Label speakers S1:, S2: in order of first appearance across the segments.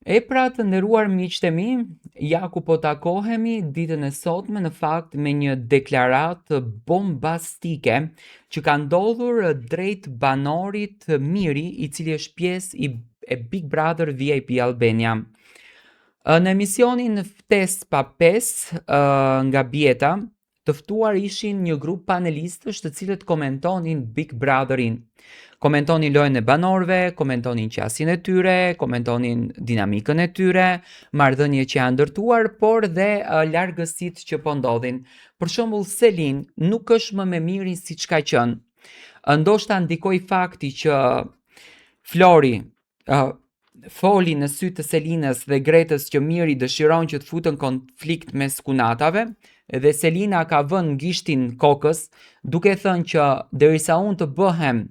S1: E pra të nderuar miqtë e mi, ja ku po takohemi ditën e sotme në fakt me një deklaratë bombastike që ka ndodhur drejt banorit Miri, i cili është pjesë e Big Brother VIP Albania. Në emisionin Ftes pa Pes nga Bjeta, të ftuar ishin një grup panelistësh të cilët komentonin Big Brotherin. Komentonin lojën e banorëve, komentonin qasjen e tyre, komentonin dinamikën e tyre, marrëdhëniet që janë ndërtuar, por dhe largësitë që po ndodhin. Për shembull, Selin nuk është më me Mirin siç ka qenë. Ndoshta ndikoi fakti që Flori foli në sy të Selinës dhe Gretës që Miri dëshiron që të futën konflikt mes kunatave, dhe Selina ka vënë gishtin kokës, duke thënë që derisa unë të bëhem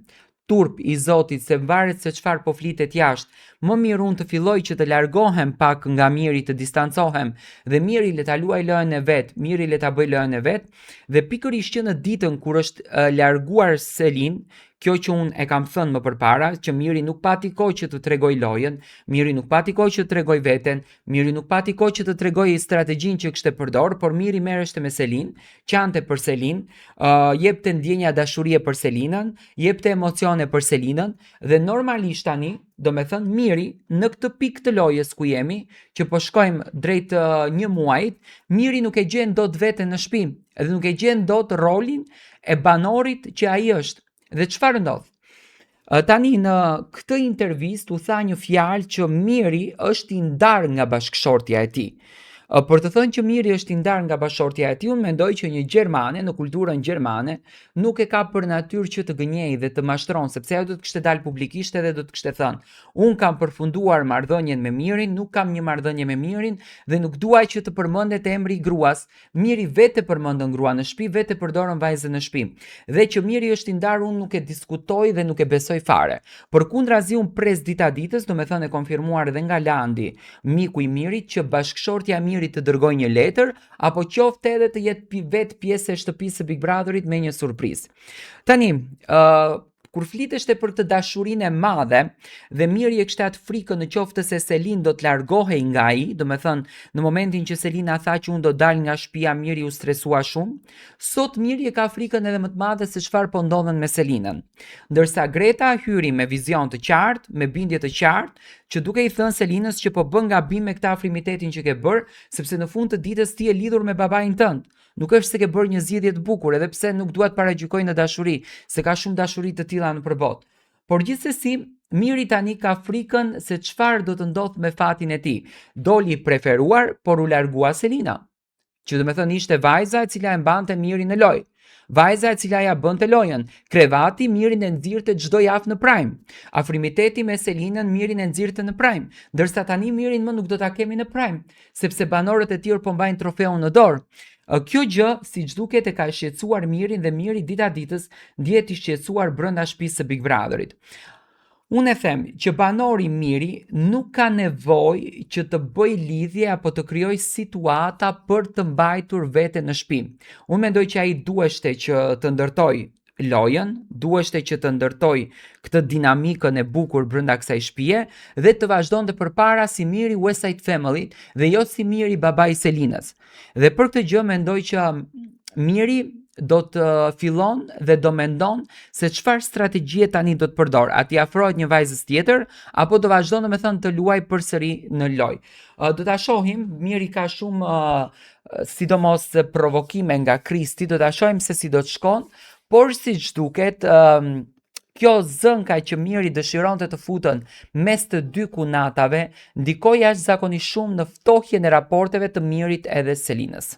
S1: turp i Zotit se varet se çfarë po flitet jashtë, më mirë unë të filloj që të largohem pak nga Miri, të distancohem, dhe Miri le ta luaj lojën e vet, Miri le ta bëj lojën e vet, dhe pikërisht që në ditën kur është larguar Selin, kjo që unë e kam thënë më përpara, që Miri nuk pati kohë që të tregoj lojën, Miri nuk pati kohë që të tregoj veten, Miri nuk pati kohë që të tregoj strategjinë që kishte përdor, por Miri merreshte me Selin, qante për Selin, jepte ndjenja dashurie për Selinën, jepte emocione për Selinën, dhe normalisht tani, do me thënë Miri në këtë pikë të lojës ku jemi, që po shkojmë drejt një muajit, Miri nuk e gjen dot veten në shtëpi, dhe nuk e gjen dot rolin e banorit që ai është. Dhe çfarë ndodh? Tani në këtë intervistë u tha një fjalë që Miri është i ndarë nga bashkëshortja e tij. Për të thënë që Miri është i ndarë nga bashkëshortja e tij, unë mendoj që një gjermane në kulturën gjermane nuk e ka për natyrë që të gënjej dhe të mashtron, sepse ajo do të kishte dalë publikisht edhe do të kishte thënë: "Unë kam përfunduar marrëdhënien me Mirin, nuk kam një marrëdhënie me Mirin dhe nuk dua që të përmendet emri i gruas." Miri vetë përmendën grua në shtëpi, vetë përdorën vajzën në shtëpi. Dhe që Miri është i ndarë, unë nuk e diskutoj dhe nuk e besoj fare. Përkundrazi unë pres dita ditës, do me thënë e konfirmuar edhe nga Landi, miku i Mirit, që bashkëshortja e Mirit të dërgoj një letër, apo qofte edhe të jetë vetë pjesë e shtëpisë së Big Brotherit me një surprizë. Tani, kur fliteshte për të dashurinë e madhe dhe Miri e kishte atë frikën në qoftë se Selin do të largohej nga ai, do me thënë në momentin që Selina tha që unë do dal nga shtëpia, Miri u stresua shumë, sot Miri e ka frikën edhe më të madhe se çfarë po ndodhen me Selinën. Ndërsa Greta hyri me vizion të qartë, me bindje të qartë, që duke i thënë Selinës që po bën gabim me këtë afrimitetin që ke bërë, sepse në fund të ditës ti je lidhur me babain tënd. Nuk është se ke bërë një zgjedhje të bukur, edhe pse nuk dua të paragjykoj në dashuri, se ka shumë dashuri të tilla në përbot. Por gjithsesi, Miri tani ka frikën se çfarë do të ndodh me fatin e tij. Doli i preferuar, por u largua Selina, që do me thënë ishte vajza e cila e mbante Mirin në lojë. Vajza e cila ja bënte lojën. Krevati Mirin e nxirrte çdo javë në Prime. Afrimiteti me Selinën Mirin e nxirrte në Prime, ndërsa tani Mirin më nuk do ta kemi në Prime, sepse banorët e tjerë po mbajnë trofeun në dorë. Kjo gjë, siç duket, e ka shqetësuar Mirin dhe Miri dita ditës ndihet i shqetësuar brenda shtëpisë së Big Brotherit. Unë e them që banori Miri nuk ka nevojë që të bëj lidhje apo të krijoj situata për të mbajtur veten në shtëpi. Unë mendoj që ai duheshte që të ndërtoj lojën, duheshte që të ndërtoj këtë dinamikën e bukur brenda kësaj shtëpie dhe të vazhdonte përpara si Miri West Side Family dhe jo si Miri babai Selinës. Dhe për këtë gjë mendoj që Miri do të fillon dhe do mendon se çfarë strategjie tani do të përdor. A t'i afrohet një vajzës tjetër apo do vazhdon domethënë të luaj përsëri në lojë. Do ta shohim, Miri ka shumë sidomos provokime nga Kristi, do ta shohim se si do të shkon, por siç duket, kjo zënka që Miri dëshironte të futen mes të dy kunatave ndikoi jashtëzakonisht shumë në ftohjen e raporteve të Mirit edhe Selinës.